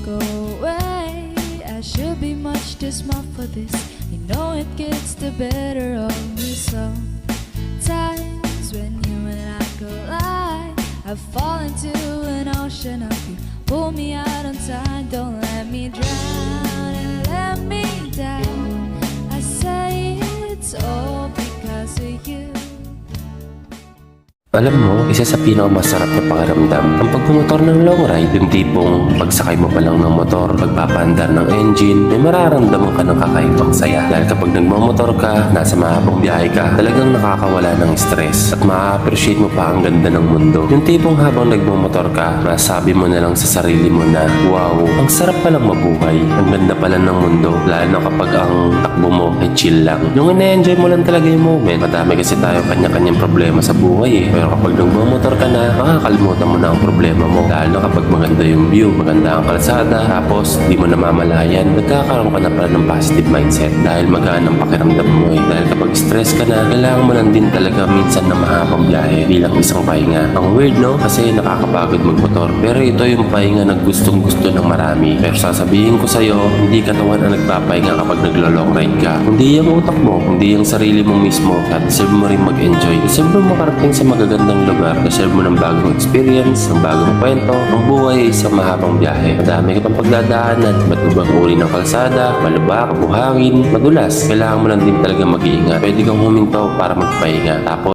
go away. I should be much too smart for this. You know it gets the better of me sometimes. When you and I collide, I fall into an ocean of you. Pull me out on time, don't let me drown and let me down. I say it's all because of you. Alam mo, isa sa pinakamasarap na pakiramdam ang pagmumotor ng long ride, yung tipong pagsakay mo pa lang ng motor, pagpapaandar ng engine, may mararamdaman ka ng kakaibang saya. Dahil kapag nagmamotor ka, nasa mahabang biyahe ka, talagang nakakawala ng stress at ma-appreciate mo pa ang ganda ng mundo. Yung tipong habang nagmamotor ka, masabi mo na lang sa sarili mo na, wow, ang sarap palang mabuhay, ang ganda pala ng mundo, lalo na kapag ang takbo mo ay chill lang. Yung ina-enjoy mo lang talaga yung moment. Madami kasi tayo kanya-kanyang problema sa buhay Pero kapag nagmamotor ka na, makakalimutan mo na ang problema mo. Lalo na kapag maganda yung view, maganda ang kalsada, tapos di mo namamalayan, nagkakaroon ka na pala ng positive mindset dahil magaan ang pakiramdam mo Dahil kapag stress ka na, kailangan mo lang din talaga minsan na mahabang biyahe bilang isang pahinga. Ang weird no? Kasi nakakapagod magmotor. Pero ito yung pahinga na gustong gusto ng marami. Pero sasabihin ko sa'yo, hindi katawan ang nagpapahinga kapag naglo-long ride ka. Hindi yung utak mo, hindi yung sarili mo mismo. At deserve mo rin mag-enjoy. Deserve mo makarating sa magagandang lugar. Deserve mo ng bagong experience, ng bagong kwento. Ang buhay ay isang mahabang biyahe. Madami ka pang pagdadaanan. Ba't ibang uri ng kalsada, malubak, buhangin, madulas. Kailangan mo lang din talaga mag-iingat. Pwede kang huminto para magpahinga. Tapos